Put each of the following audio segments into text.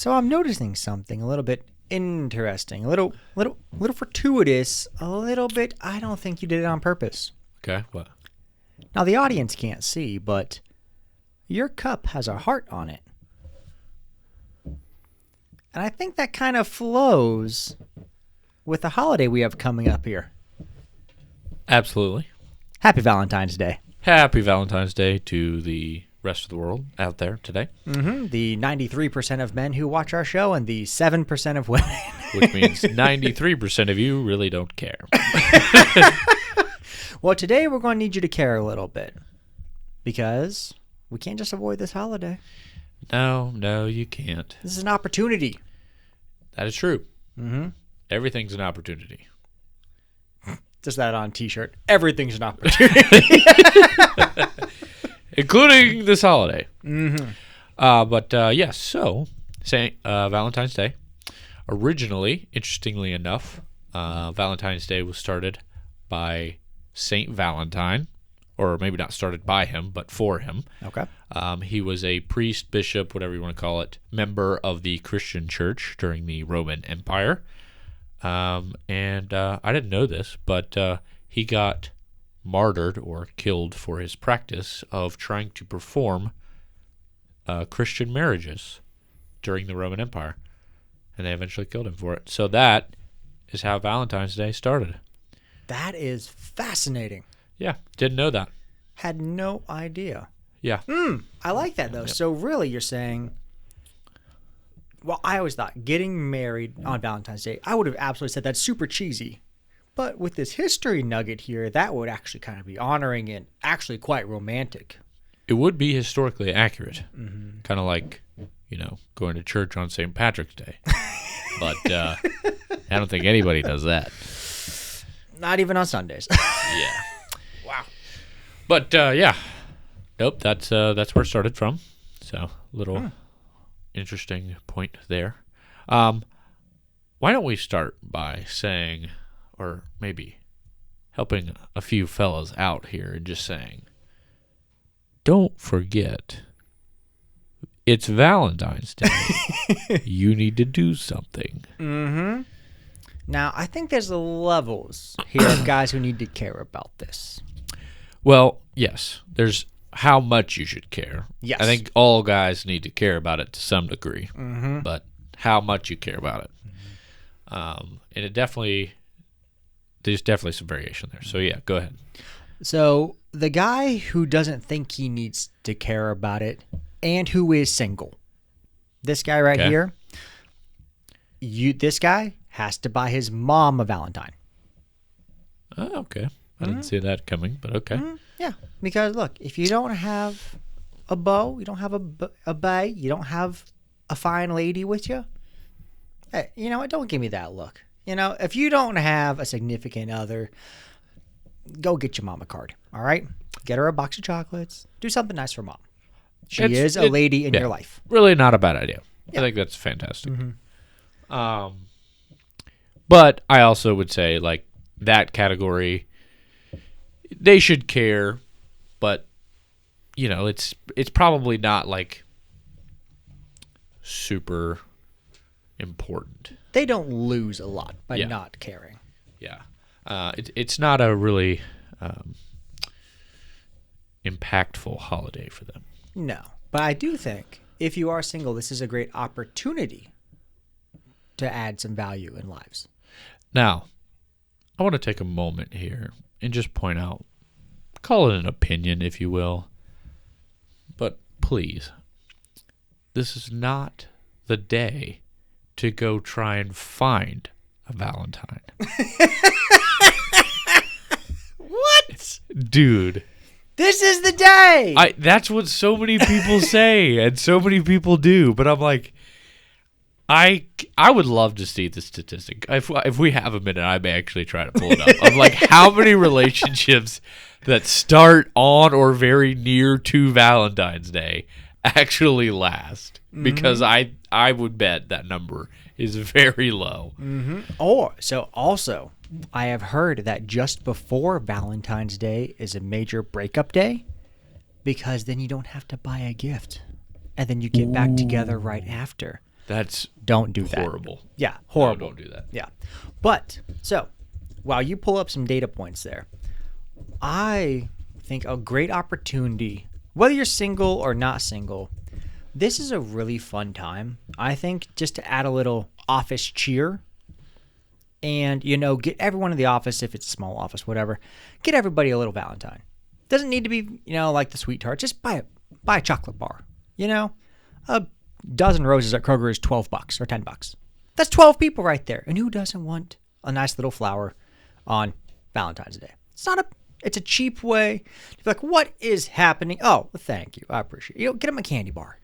So I'm noticing something a little bit interesting, a little fortuitous, a little bit. I don't think you did it on purpose. Okay, what? Now the audience can't see, but your cup has a heart on it, and I think that kind of flows with the holiday we have coming up here. Absolutely. Happy Valentine's Day. Happy Valentine's Day to the rest of the world out there today. Mm-hmm. The 93% of men who watch our show and the 7% of women. Which means 93% of you really don't care. Well, today we're going to need you to care a little bit because we can't just avoid this holiday. No, you can't. This is an opportunity. That is true. Mm-hmm. Everything's an opportunity. Just that on a t-shirt. Everything's an opportunity. Including this holiday. Mm-hmm. Yes, so Saint Valentine's Day. Originally, interestingly enough, Valentine's Day was started by Saint Valentine, or maybe not started by him, but for him. Okay. He was a priest, bishop, whatever you want to call it, member of the Christian church during the Roman Empire. And I didn't know this, but he got martyred or killed for his practice of trying to perform Christian marriages during the Roman Empire. And they eventually killed him for it. So that is how Valentine's Day started. That is fascinating. Yeah, didn't know that. Had no idea. Yeah. I like that, though. Yep. So really you're saying... Well, I always thought getting married on Valentine's Day, I would have absolutely said that's super cheesy. But with this history nugget here, that would actually kind of be honoring and actually quite romantic. It would be historically accurate. Mm-hmm. Kind of like, going to church on St. Patrick's Day. But I don't think anybody does that. Not even on Sundays. Yeah. Wow. But, yeah. Nope, that's where it started from. So, little... Interesting point there. Why don't we start by saying, or maybe helping a few fellas out here and just saying, don't forget, it's Valentine's Day. You need to do something. Mm-hmm. Now, I think there's levels here of guys who need to care about this. Well, yes, there's how much you should care. Yes. I think all guys need to care about it to some degree, Mm-hmm. but how much you care about it. And there's definitely some variation there. So, yeah, go ahead. So, the guy who doesn't think he needs to care about it and who is single, this guy right Okay. here, this guy has to buy his mom a Valentine. Oh, okay. I didn't see that coming, but okay. Yeah, because look, if you don't have a beau, you don't have a bae, you don't have a fine lady with you, hey, you know what? Don't give me that look. If you don't have a significant other, go get your mom a card, all right? Get her a box of chocolates. Do something nice for mom. She is a lady in your life. Really not a bad idea. Yeah. I think that's fantastic. But I also would say, like, that category, they should care, but, it's probably not, like, super important. They don't lose a lot by Yeah. not caring. Yeah. It's not a really impactful holiday for them. No, but I do think if you are single, this is a great opportunity to add some value in lives. Now, I want to take a moment here and just point out, call it an opinion, if you will, but please, this is not the day to go try and find a Valentine. What? Dude. This is the day. That's what so many people say and so many people do, but I'm like, I would love to see the statistic. If we have a minute, I may actually try to pull it up. Of like how many relationships that start on or very near to Valentine's Day actually last. Because I would bet that number is very low. Mm-hmm. So also, I have heard that just before Valentine's Day is a major breakup day because then you don't have to buy a gift. And then you get back together right after. That's Don't do that. horrible. Yeah, horrible. No, don't do that. Yeah. But, so, while you pull up some data points there, I think a great opportunity, whether you're single or not single, this is a really fun time, I think, just to add a little office cheer and, get everyone in the office, if it's a small office, whatever, get everybody a little Valentine. Doesn't need to be, like the sweet tart. Just buy a chocolate bar. A dozen roses at Kroger is $12 or $10. That's 12 people right there. And who doesn't want a nice little flower on Valentine's Day? It's a cheap way to be like, what is happening? Oh, well, thank you. I appreciate it. Get them a candy bar.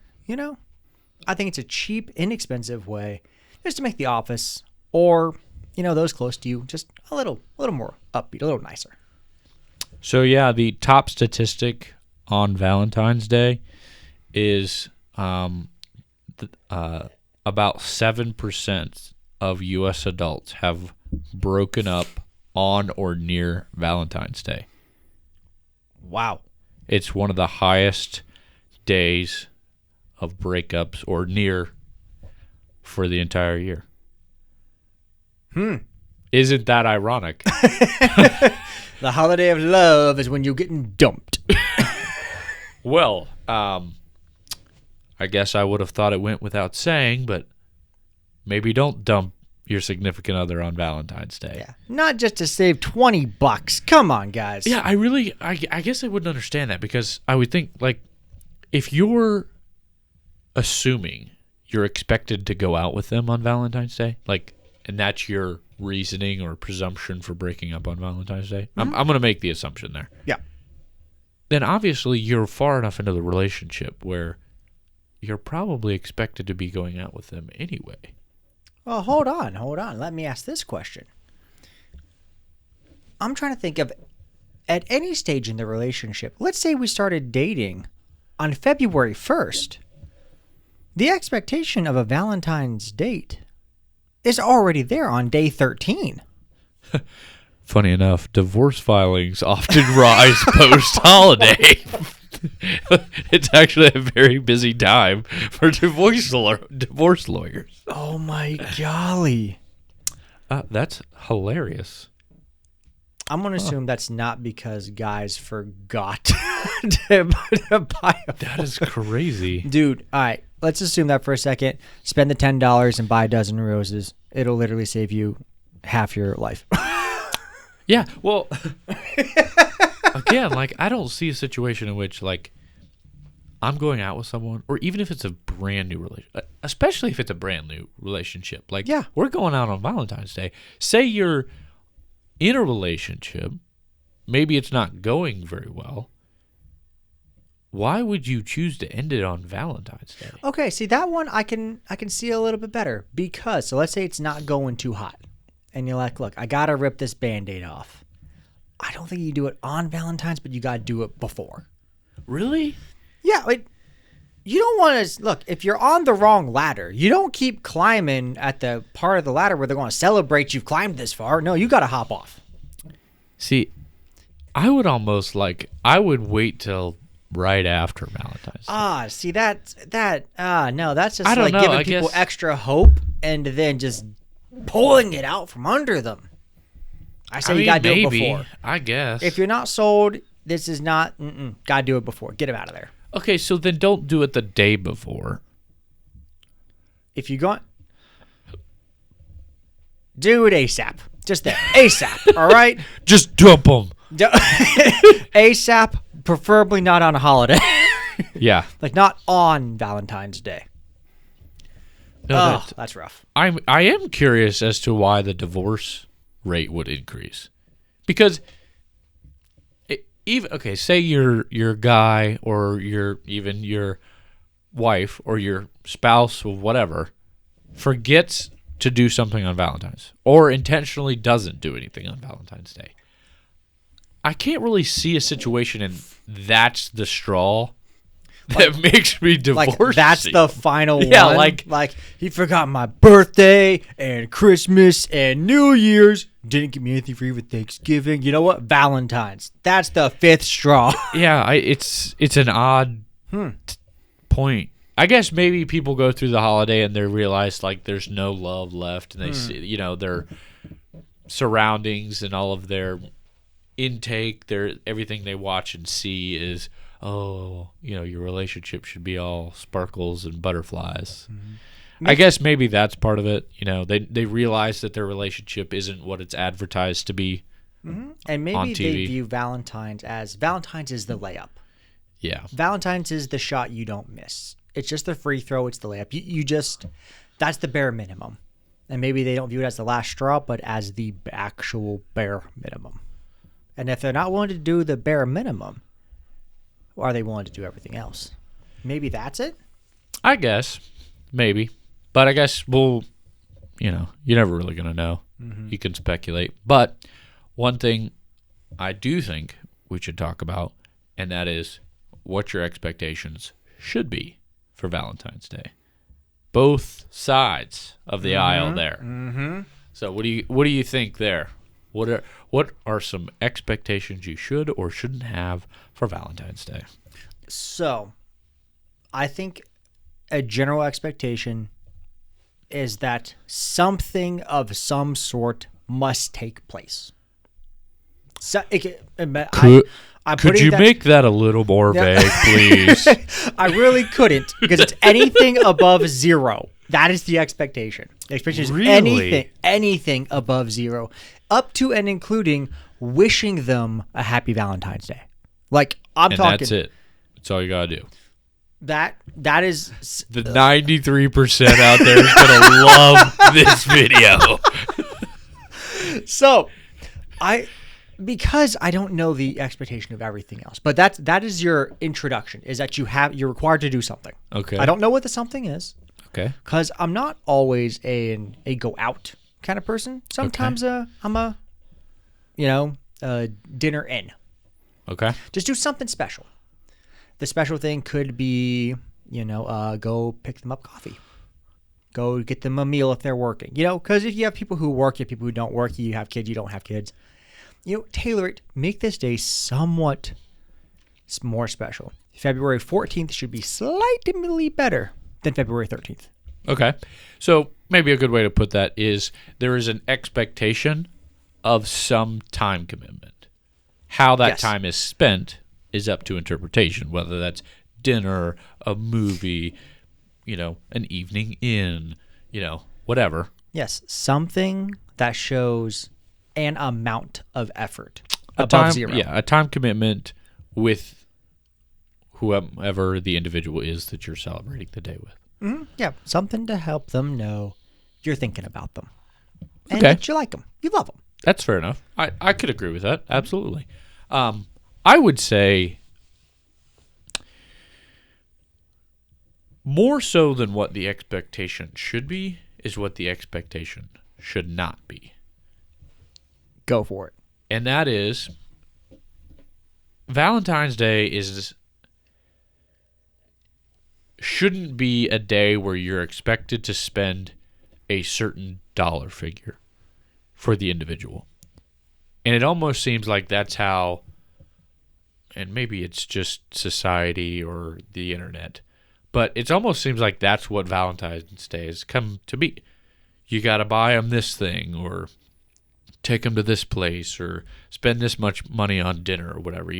I think it's a cheap, inexpensive way just to make the office or, those close to you just a little more upbeat, a little nicer. So, yeah, the top statistic on Valentine's Day is about 7% of U.S. adults have broken up on or near Valentine's Day. Wow. It's one of the highest days of breakups or near for the entire year. Isn't that ironic? The holiday of love is when you're getting dumped. Well, I guess I would have thought it went without saying, but maybe don't dump your significant other on Valentine's Day. Yeah. Not just to save $20. Come on, guys. Yeah, I guess I wouldn't understand that because I would think, like, if you're assuming you're expected to go out with them on Valentine's Day, like, and that's your reasoning or presumption for breaking up on Valentine's Day, I'm going to make the assumption there. Yeah. Then obviously you're far enough into the relationship where you're probably expected to be going out with them anyway. Well, hold on. Let me ask this question. I'm trying to think of, at any stage in the relationship, let's say we started dating on February 1st. The expectation of a Valentine's date is already there on day 13. Funny enough, divorce filings often rise post-holiday. It's actually a very busy time for divorce lawyers. Oh, my golly. That's hilarious. I'm going to assume that's not because guys forgot to buy a That is crazy. Dude, all right. Let's assume that for a second. Spend the $10 and buy a dozen roses. It'll literally save you half your life. Yeah, well, again, like, I don't see a situation in which, like, I'm going out with someone, or even if it's a brand new relationship, especially if it's a brand new relationship. Like, yeah, we're going out on Valentine's Day. Say you're in a relationship, maybe it's not going very well. Why would you choose to end it on Valentine's Day? Okay, see, that one I can see a little bit better because, so let's say it's not going too hot. And you're like, look, I got to rip this Band-Aid off. I don't think you do it on Valentine's, but you got to do it before. Really? Yeah, you don't want to, look, if you're on the wrong ladder, you don't keep climbing at the part of the ladder where they're going to celebrate you've climbed this far. No, you got to hop off. See, I would wait till right after Valentine's Day. See, no, that's just I don't like know, giving people extra hope and then just pulling it out from under them. You gotta do it before. I guess. If you're not sold, this is not, gotta do it before. Get them out of there. Okay, so then don't do it the day before. If you got, do it ASAP. Just there. ASAP, all right? Just dump them. ASAP, preferably not on a holiday. Yeah. Like not on Valentine's Day. No, that's rough. I am curious as to why the divorce rate would increase. Because say your guy or your wife or your spouse or whatever forgets to do something on Valentine's or intentionally doesn't do anything on Valentine's Day. I can't really see a situation and that's the straw that makes me divorce. Like that's the final one. Yeah, like he forgot my birthday and Christmas and New Year's. Didn't give me anything for even Thanksgiving. You know what? Valentine's. That's the fifth straw. Yeah, it's an odd point. I guess maybe people go through the holiday and they realize like there's no love left, and they see, their surroundings and all of their intake, their everything they watch and see is, your relationship should be all sparkles and butterflies. I guess maybe that's part of it. They realize that their relationship isn't what it's advertised to be. And maybe on they TV. view Valentine's is the layup. Yeah. Valentine's is the shot you don't miss. It's just the free throw. It's the layup. You just, that's the bare minimum. And maybe they don't view it as the last straw, but as the actual bare minimum. And if they're not willing to do the bare minimum, are they willing to do everything else? Maybe that's it? I guess. Maybe. But I guess you're never really going to know. You can speculate. But one thing I do think we should talk about, and that is what your expectations should be for Valentine's Day. Both sides of the aisle there. So what do you think there? What are some expectations you should or shouldn't have for Valentine's Day? So, I think a general expectation is that something of some sort must take place. So, Could you make that a little more vague, please? I really couldn't, because it's anything above 0. That is the expectation. The expectation is anything above 0, up to and including wishing them a happy Valentine's Day. Like, I'm talking. That's it. That's all you gotta do. That is the 93% out there is gonna love this video. So, because I don't know the expectation of everything else, but that is your introduction, is that you're required to do something. Okay. I don't know what the something is. Okay. Because I'm not always a go out kind of person. Sometimes I'm a dinner in. Okay. Just do something special. The special thing could be, go pick them up coffee. Go get them a meal if they're working. Because if you have people who work, you have people who don't work, you have kids, you don't have kids. Tailor it. Make this day somewhat more special. February 14th should be slightly better than February 13th. Okay. So maybe a good way to put that is there is an expectation of some time commitment. How that time is spent is up to interpretation, whether that's dinner, a movie, an evening in, whatever. Yes, something that shows an amount of effort above 0. Yeah, a time commitment with whoever the individual is that you're celebrating the day with. Yeah, something to help them know you're thinking about them. And that you like them. You love them. That's fair enough. I could agree with that. Absolutely. I would say more so than what the expectation should be is what the expectation should not be. Go for it. And that is Valentine's Day shouldn't be a day where you're expected to spend a certain dollar figure for the individual. And it almost seems like that's how, and maybe it's just society or the internet, but it almost seems like that's what Valentine's Day has come to be. You got to buy them this thing, or take them to this place, or spend this much money on dinner, or whatever,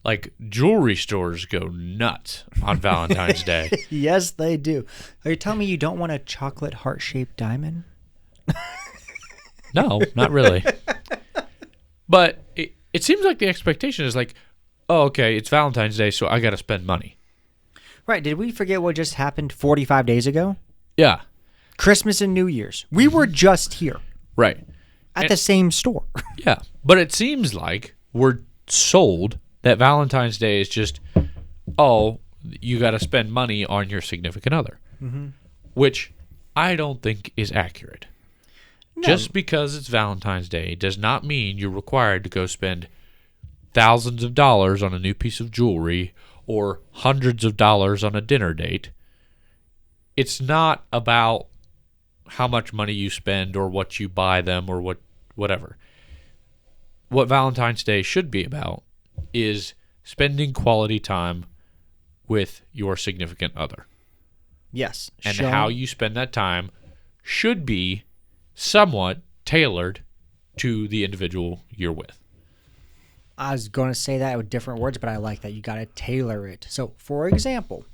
Like, jewelry stores go nuts on Valentine's Day. Yes, they do. Are you telling me you don't want a chocolate heart-shaped diamond? No, not really. But it seems like the expectation is like, oh, okay, it's Valentine's Day, so I got to spend money. Right. Did we forget what just happened 45 days ago? Yeah. Christmas and New Year's. We were just here. Right. At the same store. Yeah. But it seems like we're sold that Valentine's Day is just, you got to spend money on your significant other, which I don't think is accurate. No. Just because it's Valentine's Day does not mean you're required to go spend thousands of dollars on a new piece of jewelry or hundreds of dollars on a dinner date. It's not about how much money you spend or what you buy them or whatever. What Valentine's Day should be about is spending quality time with your significant other. Yes. And how you spend that time should be somewhat tailored to the individual you're with. I was going to say that with different words, but I like that. You got to tailor it. So, for example,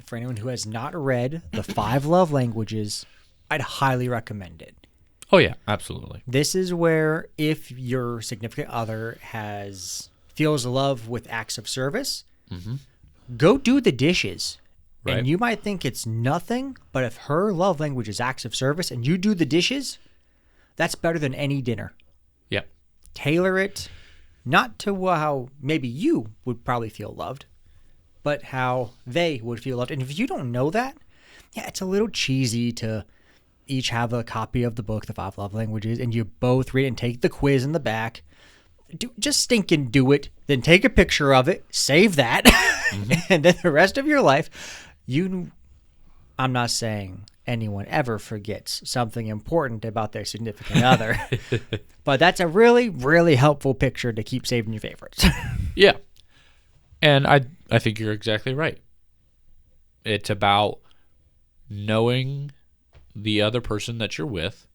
for anyone who has not read The 5 Love Languages, I'd highly recommend it. Oh, yeah, absolutely. This is where if your significant other feels love with acts of service, go do the dishes. Right. And you might think it's nothing, but if her love language is acts of service and you do the dishes, that's better than any dinner. Yep. Tailor it, not to how maybe you would probably feel loved, but how they would feel loved. And if you don't know that, yeah, it's a little cheesy to each have a copy of the book, The 5 Love Languages, and you both read it and take the quiz in the back. Just stinking do it. Then take a picture of it, save that, and then the rest of your life, I'm not saying anyone ever forgets something important about their significant other, but that's a really, really helpful picture to keep saving your favorites. Yeah. And I think you're exactly right. It's about knowing the other person that you're with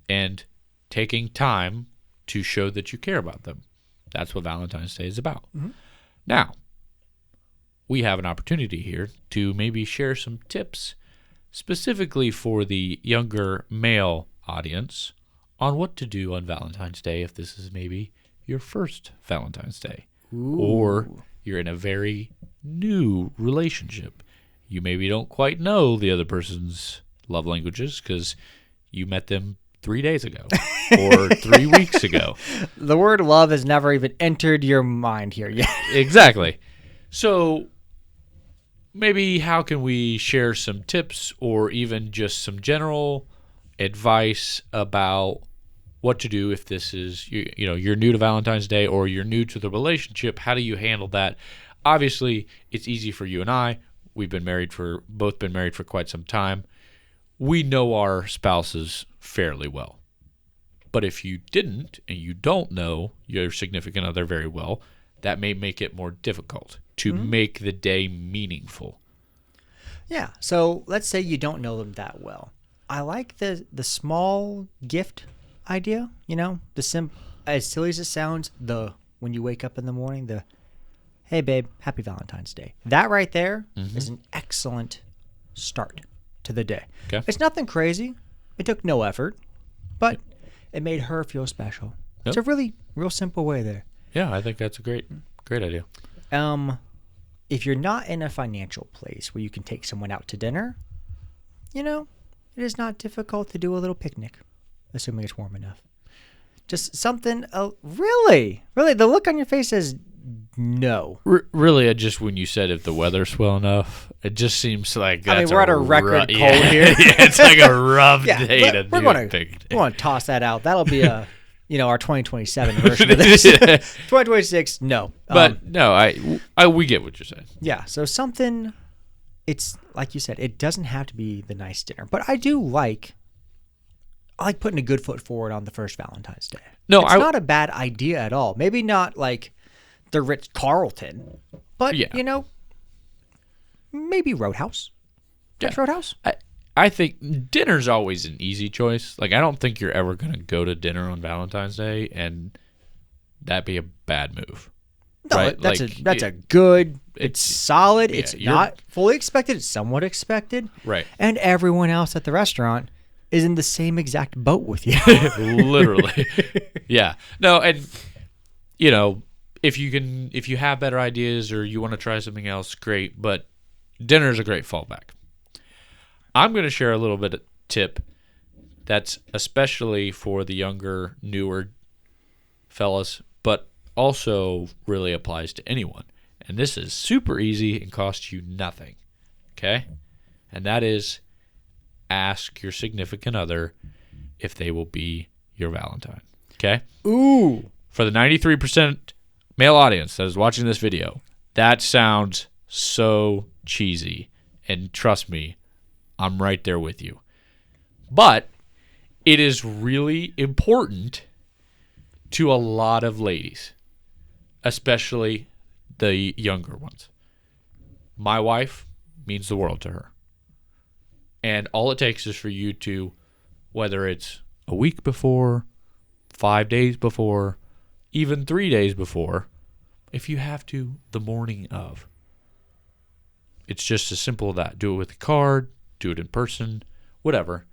and taking time to show that you care about them. That's what Valentine's Day is about. Now, we have an opportunity here to maybe share some tips specifically for the younger male audience on what to do on Valentine's Day if this is maybe your first Valentine's Day. Ooh. Or you're in a very new relationship. You maybe don't quite know the other person's love languages because you met them 3 days ago or 3 weeks ago. The word love has never even entered your mind here yet. Exactly. So maybe how can we share some tips or even just some general advice about what to do if this is, you're new to Valentine's Day or you're new to the relationship? How do you handle that? Obviously, it's easy for you and I. We've both been married for quite some time. We know our spouses fairly well. But if you didn't and you don't know your significant other very well, that may make it more difficult to make the day meaningful. Yeah. So let's say you don't know them that well. I like the small gift idea, as silly as it sounds, when you wake up in the morning, hey babe, happy Valentine's Day. That right there is an excellent start to the day. Okay. It's nothing crazy. It took no effort, but it made her feel special. Yep. It's a really real simple way there. Yeah, I think that's a great idea. If you're not in a financial place where you can take someone out to dinner, it is not difficult to do a little picnic, assuming it's warm enough. Just something, really, the look on your face says no. Really, just when you said if the weather's well enough, it just seems like that's we're at a record cold here. Yeah, it's like a rough day to do a picnic. We're going to toss that out. That'll be our 2027 version of this. 2026, no. But no, we get what you're saying. Yeah, so something, it's like you said, it doesn't have to be the nice dinner. But I like putting a good foot forward on the first Valentine's Day. No, it's not a bad idea at all. Maybe not like the Ritz-Carlton, but, maybe Roadhouse. Yeah. Roadhouse? I think dinner's always an easy choice. Like, I don't think you're ever going to go to dinner on Valentine's Day and that be a bad move. No, right? that's a good, it's solid. Yeah, it's not fully expected. It's somewhat expected. Right. And everyone else at the restaurant is in the same exact boat with you. Literally. Yeah. No, and, if you have better ideas or you want to try something else, great. But dinner's a great fallback. I'm going to share a little bit of tip that's especially for the younger, newer fellas, but also really applies to anyone. And this is super easy and costs you nothing. Okay? And that is ask your significant other if they will be your Valentine. Okay? Ooh. For the 93% male audience that is watching this video, that sounds so cheesy. And trust me, I'm right there with you. But it is really important to a lot of ladies, especially the younger ones. My wife means the world to her. And all it takes is for you to, whether it's a week before, 5 days before, even 3 days before, if you have to, the morning of. It's just as simple as that. Do it with a card, do it in person, whatever.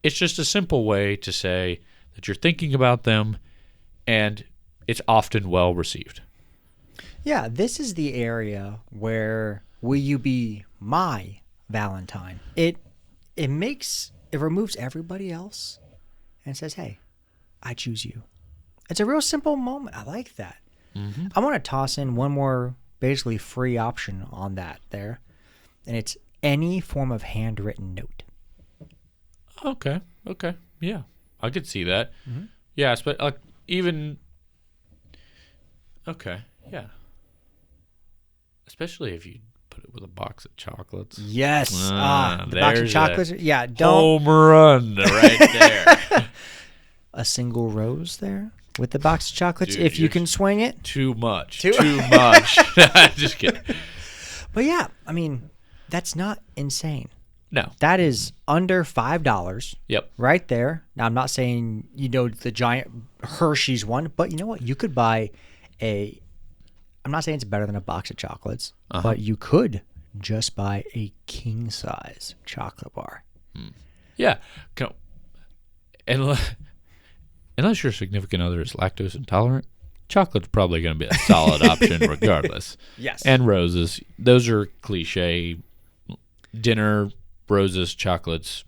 It's just a simple way to say that you're thinking about them, and it's often well received. Yeah, this is the area where will you be my Valentine? It removes everybody else and says, hey, I choose you. It's a real simple moment. I like that. Mm-hmm. I want to toss in one more basically free option on that there, and it's any form of handwritten note. Okay. Yeah, I could see that. Mm-hmm. Yeah, but even... Okay, yeah. Especially if you put it with a box of chocolates. Yes. The box of chocolates. Yeah, don't... Home run right there. A single rose there with the box of chocolates, Dude, if you can swing it. Too much. Too much. Just kidding. But yeah, I mean, that's not insane. No. That is under $5. Yep. Right there. Now, I'm not saying, the giant Hershey's one, but you know what? You could buy I'm not saying it's better than a box of chocolates, but you could just buy a king size chocolate bar. Yeah. Unless your significant other is lactose intolerant, chocolate's probably going to be a solid option regardless. Yes. And roses. Those are cliche. Dinner, roses, chocolates.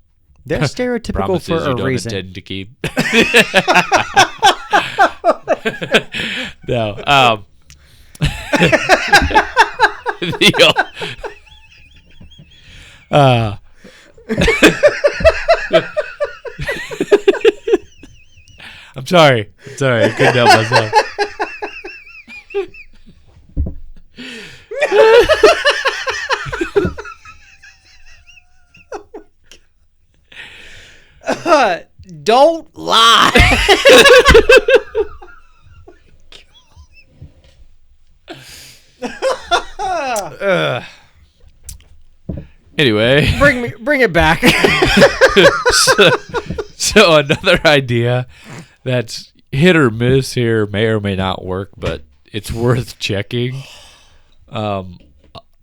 They're stereotypical for a reason. Intend to keep. No. I'm sorry. I couldn't help myself. Don't lie. Anyway, bring it back. so another idea that's hit or miss here, may or may not work, but it's worth checking. A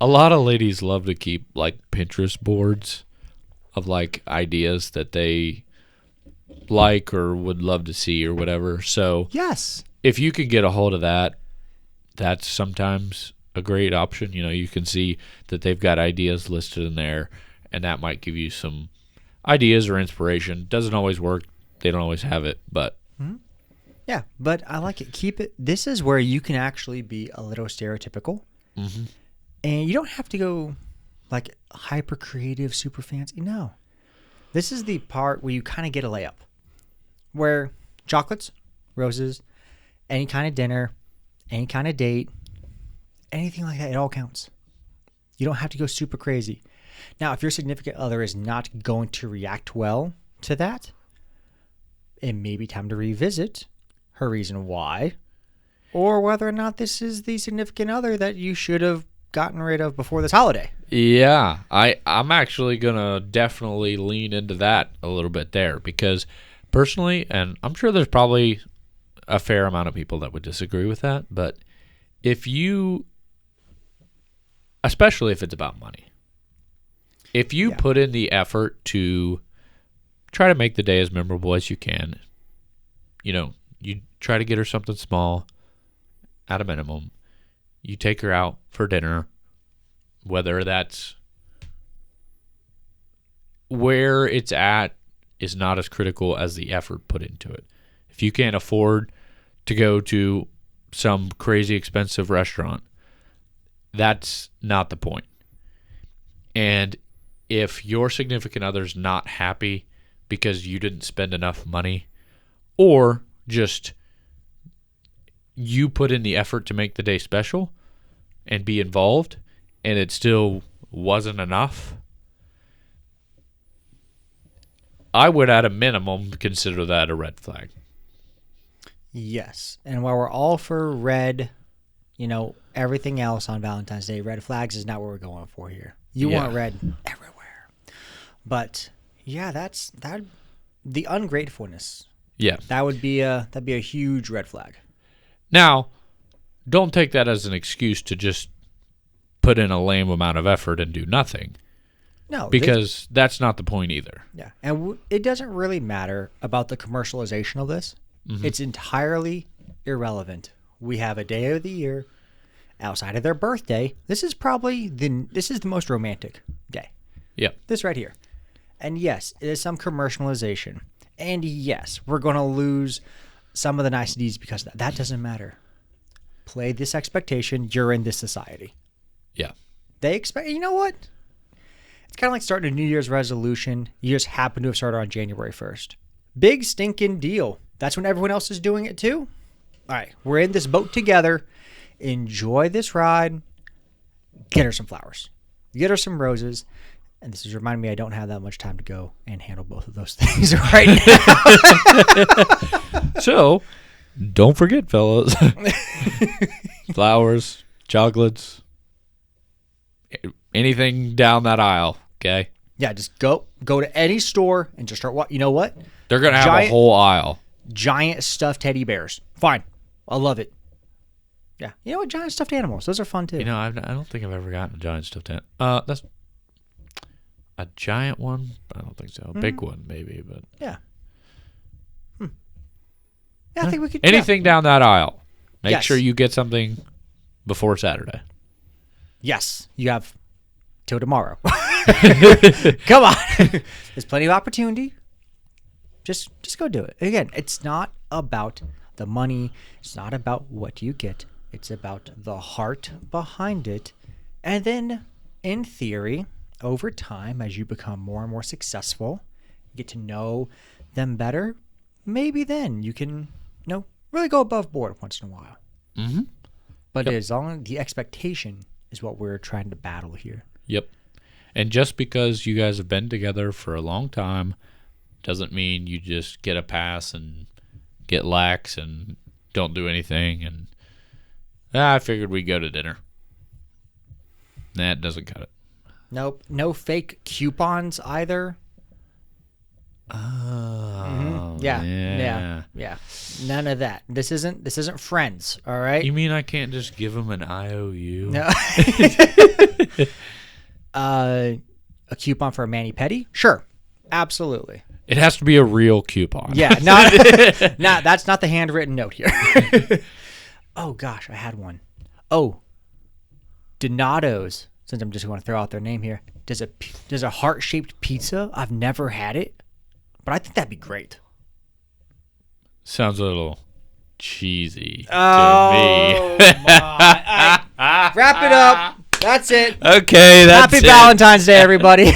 lot of ladies love to keep like Pinterest boards of like ideas that they like or would love to see or whatever. So yes, if you can get a hold of that, that's sometimes a great option. You can see that they've got ideas listed in there, and that might give you some ideas or inspiration. Doesn't always work. They don't always have it, but yeah, but I like it. Keep it. This is where you can actually be a little stereotypical, and you don't have to go like hyper creative, super fancy. No, this is the part where you kind of get a layup, where chocolates, roses, any kind of dinner, any kind of date, anything like that, it all counts. You don't have to go super crazy. Now, if your significant other is not going to react well to that, it may be time to revisit her reason why, or whether or not this is the significant other that you should have gotten rid of before this holiday. Yeah, I'm actually going to definitely lean into that a little bit there, because personally, and I'm sure there's probably a fair amount of people that would disagree with that, but if you, especially if it's about money, if you put in the effort to try to make the day as memorable as you can, you try to get her something small at a minimum. You take her out for dinner, whether that's where it's at is not as critical as the effort put into it. If you can't afford to go to some crazy expensive restaurant, that's not the point. And if your significant other's not happy because you didn't spend enough money, or just you put in the effort to make the day special and be involved, and it still wasn't enough, I would at a minimum consider that a red flag. Yes. And while we're all for red, everything else on Valentine's Day, red flags is not what we're going for here. You want red everywhere. But yeah, that the ungratefulness. Yeah. That'd be a huge red flag. Now, don't take that as an excuse to just put in a lame amount of effort and do nothing. No, because that's not the point either. Yeah, and it doesn't really matter about the commercialization of this. Mm-hmm. It's entirely irrelevant. We have a day of the year outside of their birthday. This is the most romantic day. Yeah. This right here. And yes, it is some commercialization. And yes, we're going to lose some of the niceties because of that. That doesn't matter. Play this expectation. You're in this society. Yeah. They expect, you know what? It's kind of like starting a New Year's resolution. You just happen to have started on January 1st. Big stinking deal. That's when everyone else is doing it too. All right, we're in this boat together. Enjoy this ride. Get her some flowers. Get her some roses. And this is reminding me I don't have that much time to go and handle both of those things right now. So, don't forget, fellas. Flowers, chocolates, anything down that aisle, okay? Yeah, just go to any store and just start. You know what? They're going to have a whole aisle. Giant stuffed teddy bears. Fine. I love it. Yeah. You know what? Giant stuffed animals. Those are fun too. You know, I don't think I've ever gotten a giant stuffed animal. That's a giant one? I don't think so. A big one, maybe, but yeah. Yeah, I think we could. Anything down that aisle. Make sure you get something before Saturday. Yes, you have till tomorrow. Come on. There's plenty of opportunity. Just go do it. Again, it's not about the money. It's not about what you get. It's about the heart behind it. And then, in theory, over time, as you become more and more successful, get to know them better, maybe then you can, really go above board once in a while. Mm-hmm. But as long as the expectation is what we're trying to battle here. Yep. And just because you guys have been together for a long time doesn't mean you just get a pass and get lax and don't do anything. And I figured we'd go to dinner. That doesn't cut it. Nope. No fake coupons either. Oh, yeah. None of that. This isn't Friends, all right? You mean I can't just give them an IOU? No. A coupon for a mani-pedi? Sure. Absolutely. It has to be a real coupon. Yeah. That's not the handwritten note here. Oh, gosh. I had one. Oh. Donato's, since I'm just going to throw out their name here, does a heart-shaped pizza. I've never had it, but I think that'd be great. Sounds a little cheesy to me. Wrap it up. That's it. Okay, that's Happy Valentine's Day, everybody.